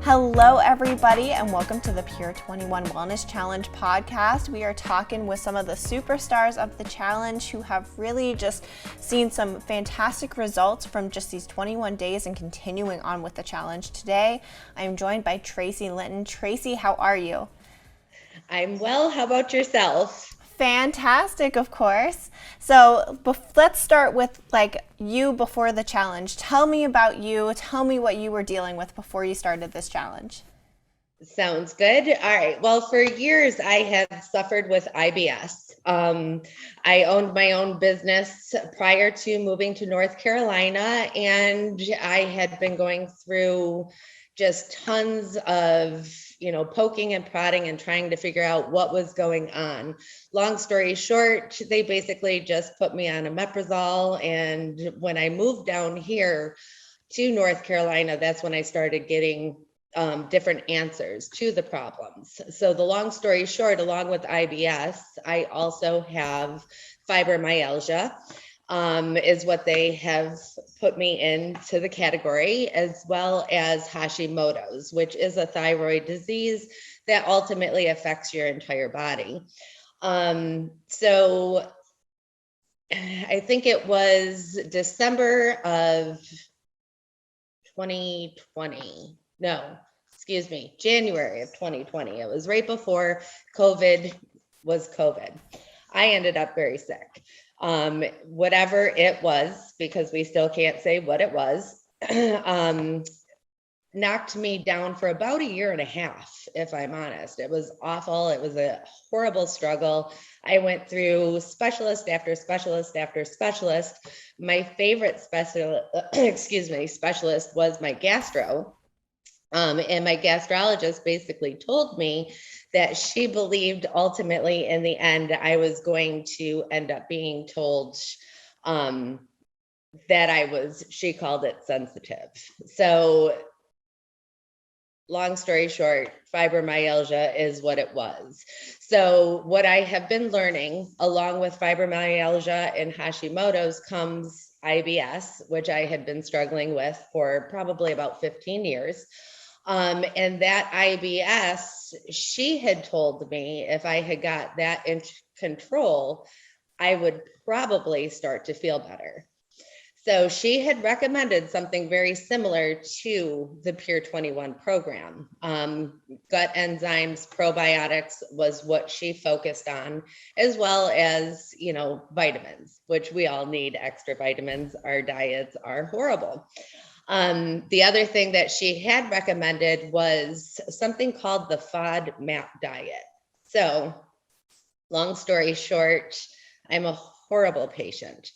Hello, everybody, and welcome to the Pure 21 Wellness Challenge podcast. We are talking with some of the superstars of the challenge who have really just seen some fantastic results from just these 21 days and continuing on with the challenge. Today, I'm joined by Tracy Linton. Tracy, how are you? I'm well. How about yourself? Fantastic, of course. So let's start with you before the challenge. Tell me about you. Tell me what you were dealing with before you started this challenge. Sounds good. All right. Well, for years, I have suffered with IBS. I owned my own business prior to moving to North Carolina, and I had been going through just tons of, poking and prodding and trying to figure out what was going on. Long story short, they basically just put me on omeprazole. And when I moved down here to North Carolina, that's when I started getting different answers to the problems. So the long story short, along with IBS, I also have fibromyalgia, is what they have put me into the category, as well as Hashimoto's, which is a thyroid disease that ultimately affects your entire body. So I think it was December of 2020. No, excuse me, January of 2020. It was right before COVID was COVID. I ended up very sick. Whatever it was, because we still can't say what it was, knocked me down for about a year and a half, if I'm honest. It was awful. It was a horrible struggle. I went through specialist after specialist after specialist. My favorite specialist was my gastro. And my gastrologist basically told me that she believed ultimately in the end, I was going to end up being told that she called it sensitive. So long story short, fibromyalgia is what it was. So what I have been learning along with fibromyalgia and Hashimoto's comes IBS, which I had been struggling with for probably about 15 years. And that IBS, she had told me if I had got that in control, I would probably start to feel better. So she had recommended something very similar to the Pure 21 program. Gut enzymes, probiotics was what she focused on, as well as, vitamins, which we all need extra vitamins. Our diets are horrible. The other thing that she had recommended was something called the FODMAP diet. So long story short, I'm a horrible patient.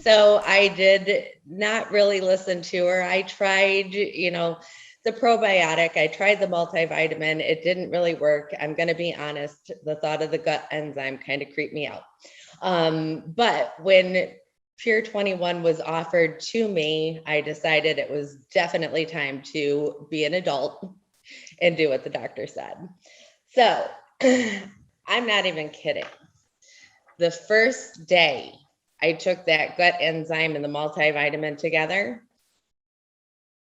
So I did not really listen to her. I tried, the probiotic, I tried the multivitamin. It didn't really work. I'm going to be honest. The thought of the gut enzyme kind of creeped me out. But when Pure 21 was offered to me, I decided it was definitely time to be an adult and do what the doctor said. So I'm not even kidding. The first day I took that gut enzyme and the multivitamin together,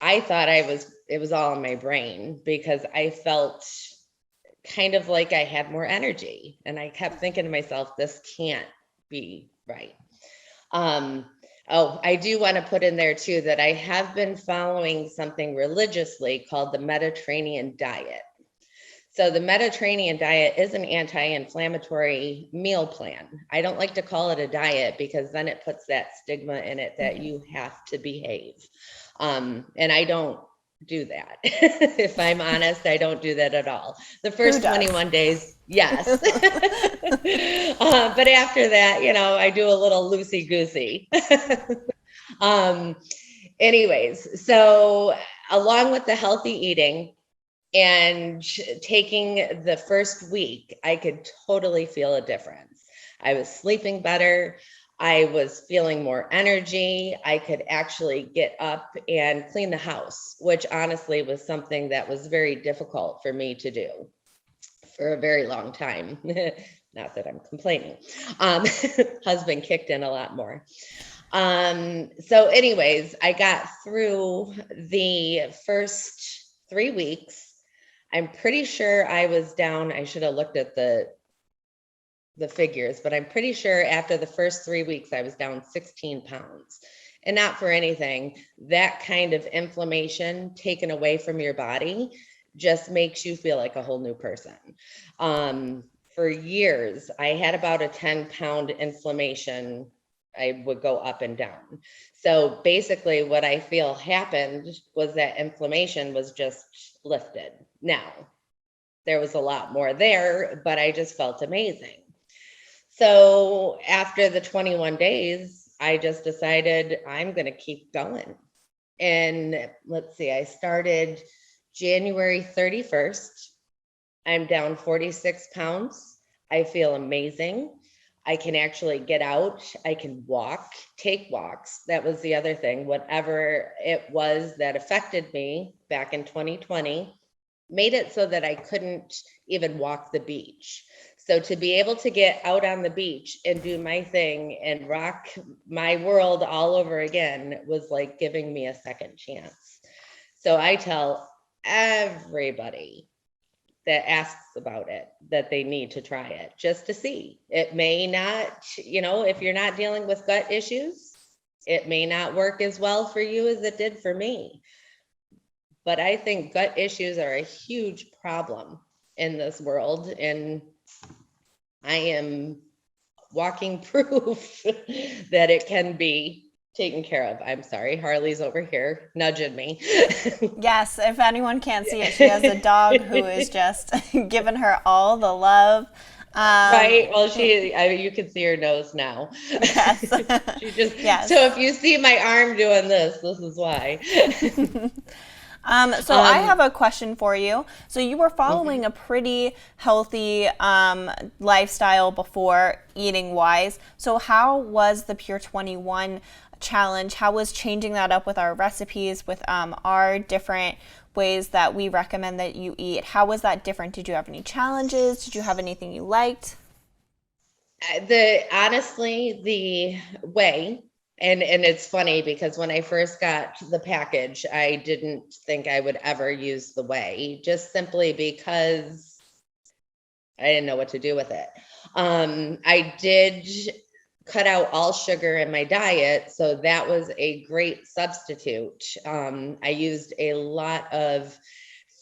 I thought it was all in my brain because I felt kind of like I had more energy. And I kept thinking to myself, this can't be right. I do want to put in there too that I have been following something religiously called the Mediterranean diet. So the Mediterranean diet is an anti-inflammatory meal plan. I don't like to call it a diet because then it puts that stigma in it that you have to behave. And I don't do that. If I'm honest, I don't do that at all. The first 21 days, yes. But after that, I do a little loosey-goosey. Anyways, so along with the healthy eating and taking the first week, I could totally feel a difference. I was sleeping better. I was feeling more energy. I could actually get up and clean the house, which honestly was something that was very difficult for me to do for a very long time. Not that I'm complaining. Husband kicked in a lot more. So anyways, I got through the first 3 weeks, I'm pretty sure I was down. I should have looked at the figures, but I'm pretty sure after the first 3 weeks, I was down 16 pounds. And not for anything, that kind of inflammation taken away from your body just makes you feel like a whole new person. For years, I had about a 10-pound inflammation. I would go up and down. So basically what I feel happened was that inflammation was just lifted. Now, there was a lot more there, but I just felt amazing. So after the 21 days, I just decided I'm going to keep going. And let's see, I started January 31st. I'm down 46 pounds. I feel amazing. I can actually get out. I can walk, take walks. That was the other thing. Whatever it was that affected me back in 2020 made it so that I couldn't even walk the beach. So to be able to get out on the beach and do my thing and rock my world all over again was like giving me a second chance. So I tell everybody that asks about it that they need to try it just to see. It may not, if you're not dealing with gut issues, it may not work as well for you as it did for me. But I think gut issues are a huge problem in this world. And I am walking proof that it can be taken care of. I'm sorry, Harley's over here nudging me. Yes, if anyone can't see it, she has a dog who is just giving her all the love. Right. Well, you can see her nose now. Yes. She just, yes. So if you see my arm doing this is why. So I have a question for you. So you were following a pretty healthy lifestyle before eating wise. So how was the Pure 21 challenge? How was changing that up with our recipes, with our different ways that we recommend that you eat? How was that different? Did you have any challenges? Did you have anything you liked? Honestly, the way, and it's funny because when I first got the package, I didn't think I would ever use the whey, just simply because I didn't know what to do with it. I did cut out all sugar in my diet, so that was a great substitute. I used a lot of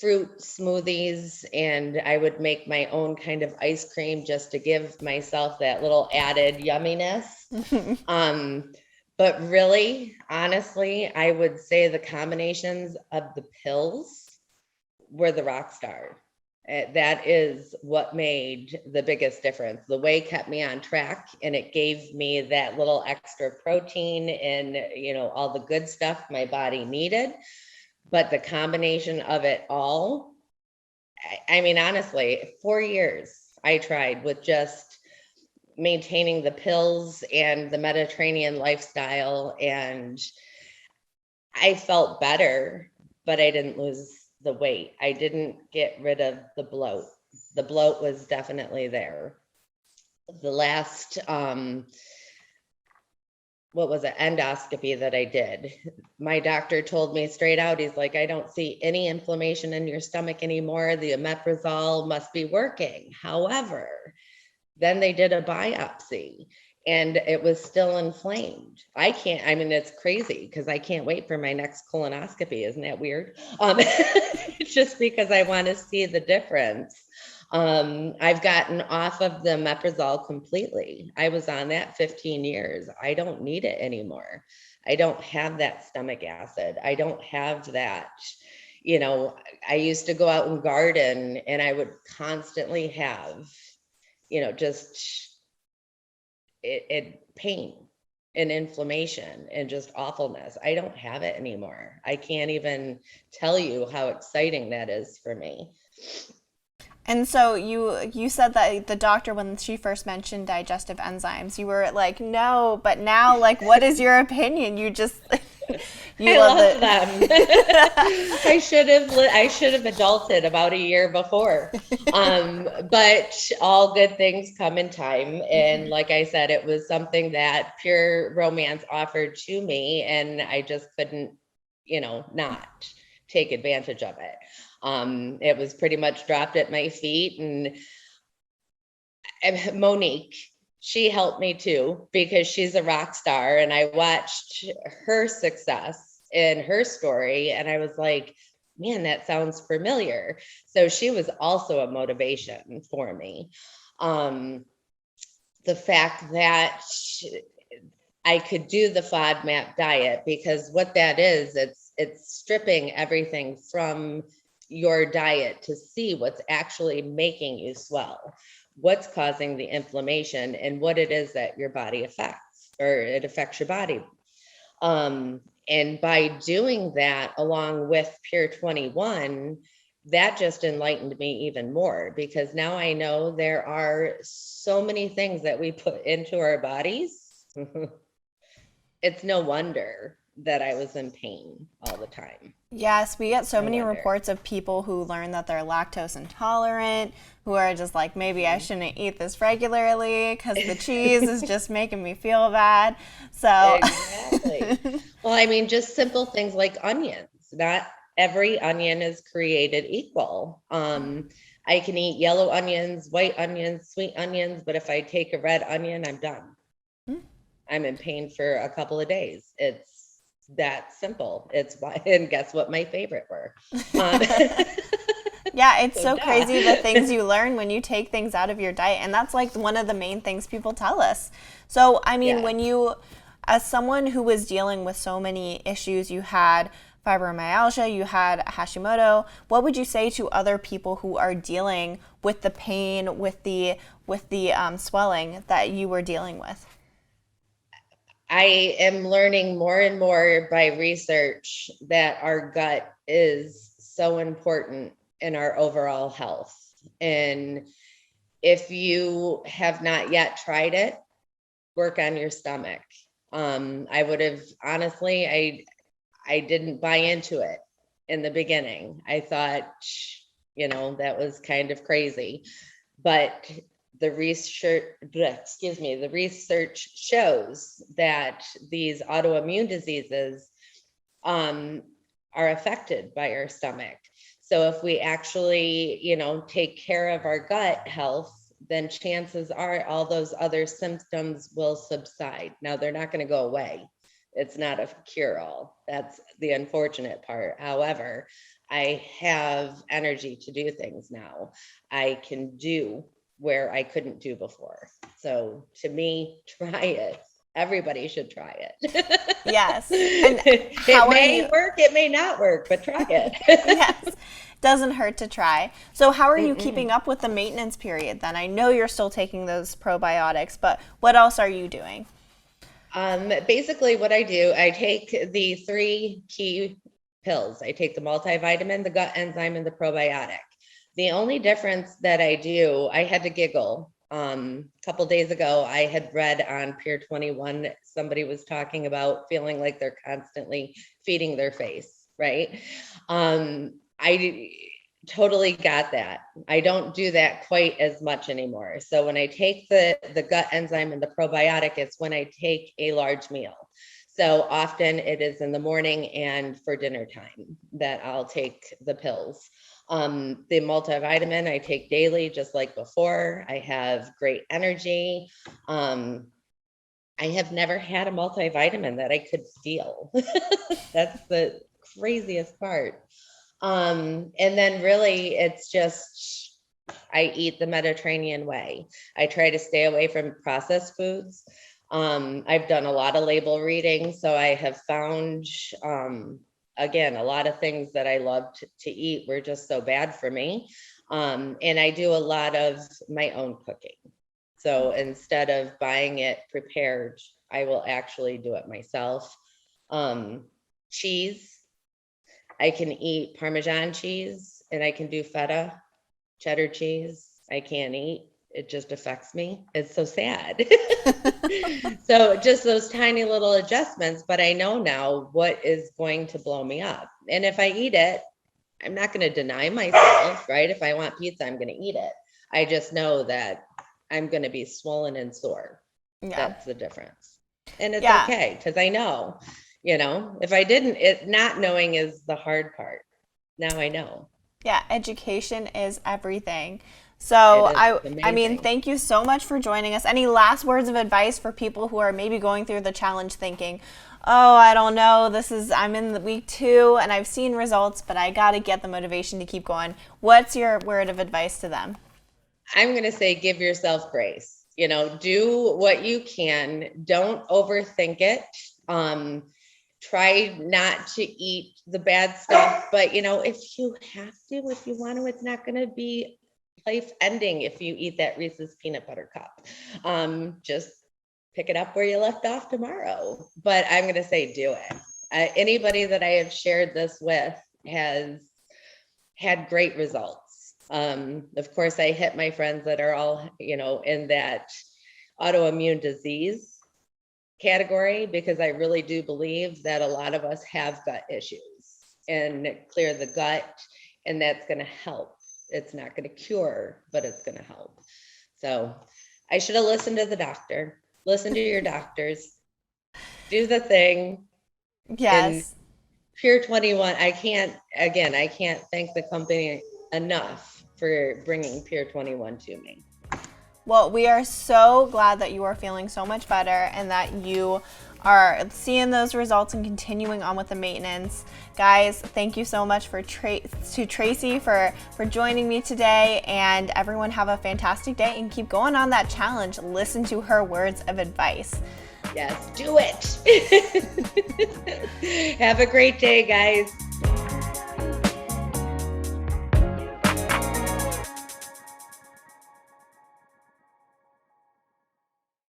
fruit smoothies, and I would make my own kind of ice cream just to give myself that little added yumminess. But really, honestly, I would say the combinations of the pills were the rock star. That is what made the biggest difference. The whey kept me on track, and it gave me that little extra protein and, all the good stuff my body needed. But the combination of it all, I mean, honestly, 4 years I tried with just maintaining the pills and the Mediterranean lifestyle, and I felt better, but I didn't lose the weight. I didn't get rid of the bloat. The bloat was definitely there. The last endoscopy that I did, my doctor told me straight out, he's like, I don't see any inflammation in your stomach anymore. The omeprazole must be working. However, then they did a biopsy and it was still inflamed. It's crazy because I can't wait for my next colonoscopy. Isn't that weird? Just because I want to see the difference. I've gotten off of the omeprazole completely. I was on that 15 years. I don't need it anymore. I don't have that stomach acid. I don't have that. I used to go out and garden and I would constantly have, just pain and inflammation and just awfulness. I don't have it anymore. I can't even tell you how exciting that is for me. And so you said that the doctor, when she first mentioned digestive enzymes, you were like, no, but now, like, what is your opinion? You just, I love them. I should have adulted about a year before. But all good things come in time. And like I said, it was something that Pure Romance offered to me, and I just couldn't, not. take advantage of it. It was pretty much dropped at my feet, and Monique, she helped me too, because she's a rock star, and I watched her success in her story, and I was like, man, that sounds familiar. So she was also a motivation for me. The fact that I could do the FODMAP diet, because what that is, it's stripping everything from your diet to see what's actually making you swell, what's causing the inflammation, and what it is that your body affects, or it affects your body. And by doing that along with Pure 21, that just enlightened me even more, because now I know there are so many things that we put into our bodies. It's no wonder that I was in pain all the time. Yes, we get so No many wonder. reports of people who learn that they're lactose intolerant, who are just like, maybe I shouldn't eat this regularly because the cheese is just making me feel bad. So, Exactly. Well, I mean, just simple things like onions. Not every onion is created equal. I can eat yellow onions, white onions, sweet onions, but if I take a red onion, I'm done. I'm in pain for a couple of days. It's that simple. It's why, and guess what my favorite were? yeah, it's so duh. crazy the things you learn when you take things out of your diet. And that's like one of the main things people tell us. So, I mean, Yeah. when you, as someone who was dealing with so many issues, you had fibromyalgia, you had Hashimoto, what would you say to other people who are dealing with the pain, with the swelling that you were dealing with? I am learning more and more by research that our gut is so important in our overall health. And if you have not yet tried it, work on your stomach. I would have honestly, I didn't buy into it in the beginning. I thought, that was kind of crazy. But the research shows that these autoimmune diseases are affected by our stomach. So if we actually, take care of our gut health, then chances are all those other symptoms will subside. Now, they're not going to go away. It's not a cure-all. That's the unfortunate part. However, I have energy to do things now. I can do where I couldn't do before. So to me, try it. Everybody should try it. Yes. And It how are may you? work, it may not work, but try it. Yes. Doesn't hurt to try. So, how are you keeping Mm-mm. up with the maintenance period then? I know you're still taking those probiotics, but what else are you doing? Basically what I do, I take the 3 key pills. I take the multivitamin, the gut enzyme, and the probiotic. The only difference that I do, I had to giggle. A couple days ago, I had read on Pier 21, somebody was talking about feeling like they're constantly feeding their face, right? I totally got that. I don't do that quite as much anymore. So when I take the gut enzyme and the probiotic, it's when I take a large meal. So often it is in the morning and for dinner time that I'll take the pills. The multivitamin I take daily, just like before. I have great energy. I have never had a multivitamin that I could feel. That's the craziest part. And then really it's just, I eat the Mediterranean way. I try to stay away from processed foods. I've done a lot of label reading, so I have found, again, a lot of things that I loved to eat were just so bad for me. And I do a lot of my own cooking. So instead of buying it prepared, I will actually do it myself. Cheese. I can eat Parmesan cheese and I can do feta, cheddar cheese. I can't eat. It just affects me. It's so sad. So just those tiny little adjustments, but I know now what is going to blow me up. And if I eat it, I'm not going to deny myself, right? If I want pizza, I'm going to eat it. I just know that I'm going to be swollen and sore. Yeah. That's the difference. And it's Yeah. okay because I know, if I didn't, it not knowing is the hard part. now I know. Yeah, education is everything. It So is. It's I mean, amazing. thank you so much for joining us. Any last words of advice for people who are maybe going through the challenge thinking, oh, I don't know, I'm in the week 2 and I've seen results, but I got to get the motivation to keep going. What's your word of advice to them? I'm going to say give yourself grace. Do what you can. Don't overthink it. Try not to eat the bad stuff, but if you have to, if you want to, it's not going to be life ending if you eat that Reese's peanut butter cup. Just pick it up where you left off tomorrow. But I'm going to say do it. Anybody that I have shared this with has had great results. Of course, I hit my friends that are all, in that autoimmune disease category, because I really do believe that a lot of us have gut issues, and clear the gut, and that's going to help. It's not going to cure, but it's going to help. So I should have listened to the doctor. Listen to your doctors. Do the thing. And Yes. Pure 21, I can't thank the company enough for bringing Pure 21 to me. Well, we are so glad that you are feeling so much better and that you are seeing those results and continuing on with the maintenance. Guys, thank you so much to Tracy for joining me today, and everyone have a fantastic day and keep going on that challenge. Listen to her words of advice. Yes, do it. Have a great day, guys.